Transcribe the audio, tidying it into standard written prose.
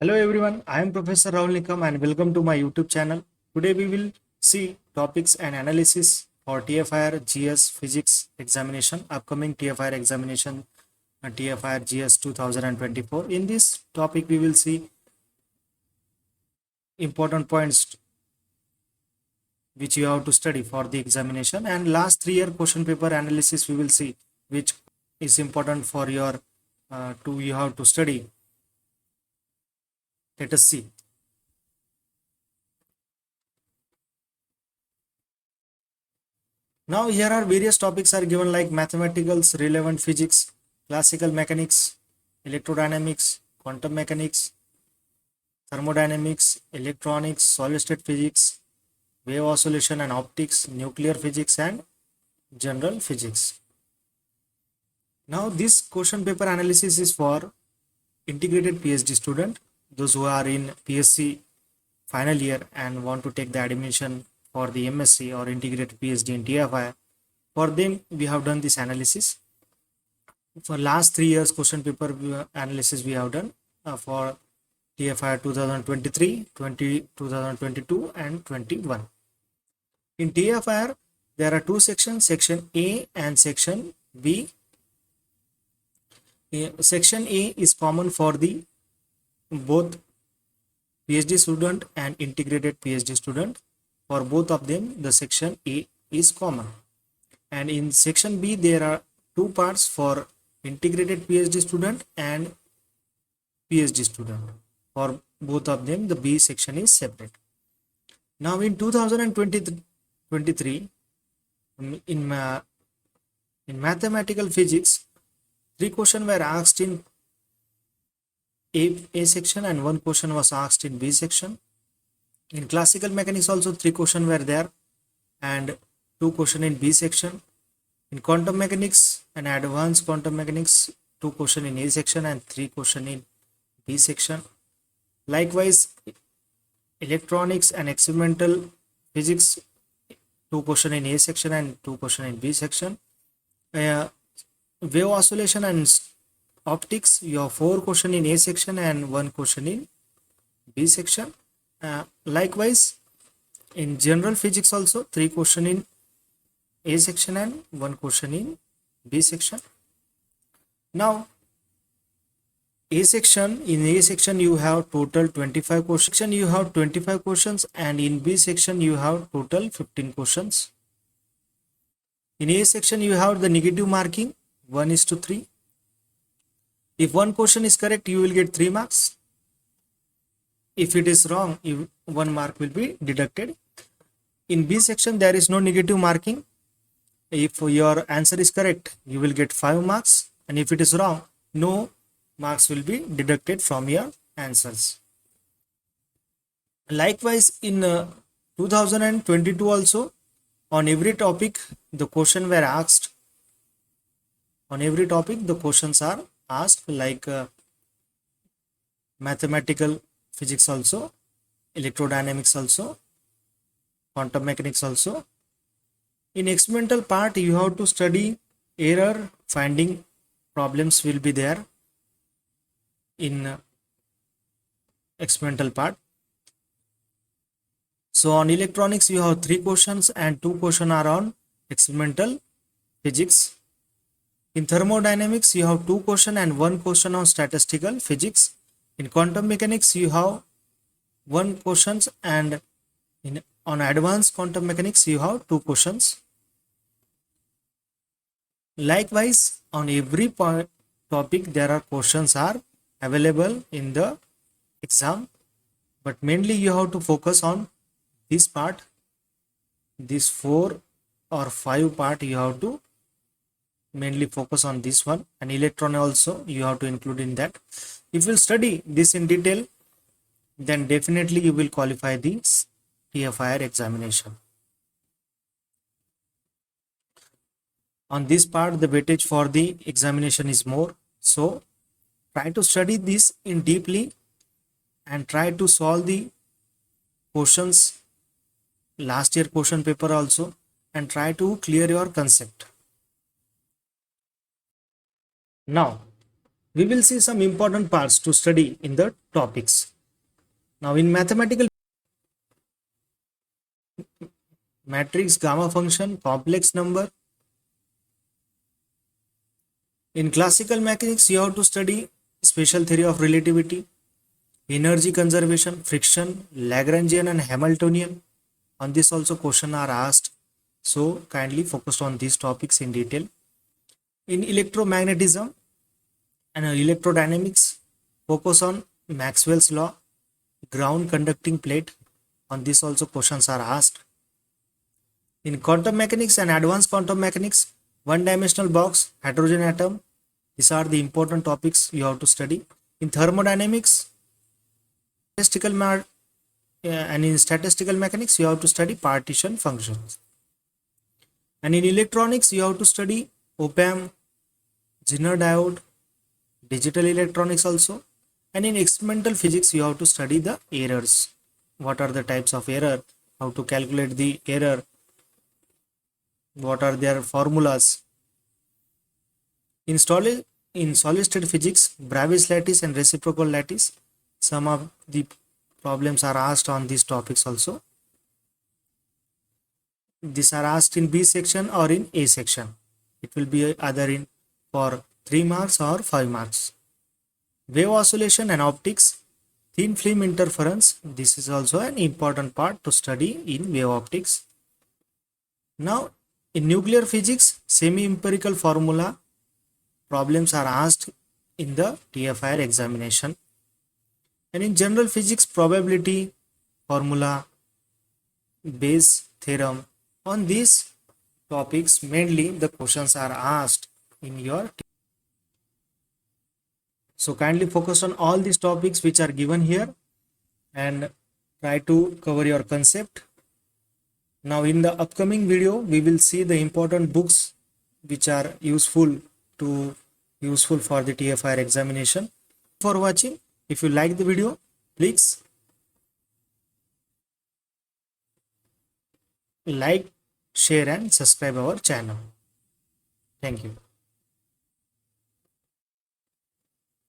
Hello everyone, I am Professor Rahul Nikam and welcome to my YouTube channel. Today we will see topics and analysis for TIFR GS Physics examination, upcoming TIFR examination, TIFR GS 2024. In this topic we will see important points which you have to study for the examination, and last 3 year question paper analysis we will see which is important for your you have to study. Let us see. Now here are various topics are given like mathematicals, relevant physics, classical mechanics, electrodynamics, quantum mechanics, thermodynamics, electronics, solid state physics, wave oscillation and optics, nuclear physics and general physics. Now this question paper analysis is for integrated PhD student, those who are in PSc final year and want to take the admission for the MSc or integrated PhD in TFI. For them we have done this analysis. For last 3 years question paper analysis we have done for TFI 2023, 2022 and 21. In TFI there are two sections, section A and section B. Section A is common for the both PhD student and integrated PhD student. For both of them the section A is common, and in section B there are two parts for integrated PhD student and PhD student. For both of them the B section is separate. Now in 2023 in mathematical physics, 3 questions were asked in A section and 1 question was asked in B section. In classical mechanics also 3 questions were there and 2 questions in B section. In quantum mechanics and advanced quantum mechanics, 2 questions in A section and 3 questions in B section. Likewise, electronics and experimental physics, 2 questions in A section and 2 questions in B section. Wave oscillation and optics, you have 4 questions in A section and 1 question in B section. Likewise, in general physics also 3 questions in A section and 1 question in B section. Now in A section you have total 25 questions. You have 25 questions, and in B section you have total 15 questions. In A section you have the negative marking 1:3. If one question is correct you will get 3 marks. If it is wrong, 1 mark will be deducted. In B section there is no negative marking. If your answer is correct you will get 5 marks, and if it is wrong no marks will be deducted from your answers. Likewise in 2022 also on every topic the questions were asked. On every topic the questions are asked, like mathematical physics also, electrodynamics also, quantum mechanics also. In experimental part you have to study error finding problems will be there in experimental part. So on electronics you have 3 questions and 2 questions are on experimental physics. In thermodynamics you have 2 questions and 1 question on statistical physics. In quantum mechanics you have 1 questions, and on advanced quantum mechanics you have 2 questions. Likewise on every topic there are questions are available in the exam, but mainly you have to focus on this part. This 4 or 5 part you have to mainly focus on this one, and electron also you have to include in that. If you study this in detail then definitely you will qualify this TFIR examination. On this part the weightage for the examination is more, so try to study this in deeply and try to solve the questions last year question paper also, and try to clear your concept. Now we will see some important parts to study in the topics. Now in mathematical matrix, gamma function, complex number. In classical mechanics, you have to study special theory of relativity, energy conservation, friction, Lagrangian and Hamiltonian. On this also question are asked. So kindly focus on these topics in detail. In electromagnetism and electrodynamics, focus on Maxwell's law, ground conducting plate. On this also questions are asked. In quantum mechanics and advanced quantum mechanics, one-dimensional box, hydrogen atom. These are the important topics you have to study. In thermodynamics, and in statistical mechanics, you have to study partition functions. And in electronics, you have to study op-amp, Zener diode, digital electronics also. And in experimental physics, you have to study the errors. What are the types of error? How to calculate the error? What are their formulas? In solid state physics, Bravais lattice and reciprocal lattice, some of the problems are asked on these topics also. These are asked in B section or in A section. It will be either in for 3 marks or 5 marks. Wave oscillation and optics, thin film interference. This is also an important part to study in wave optics. Now in nuclear physics, semi-empirical formula problems are asked in the TIFR examination. And in general physics, probability formula, Bayes theorem. On these topics mainly the questions are asked in your. So kindly focus on all these topics which are given here and try to cover your concept. Now in the upcoming video we will see the important books which are useful for the TIFR examination. For watching. If you like the video, please like, share and subscribe our channel. Thank you.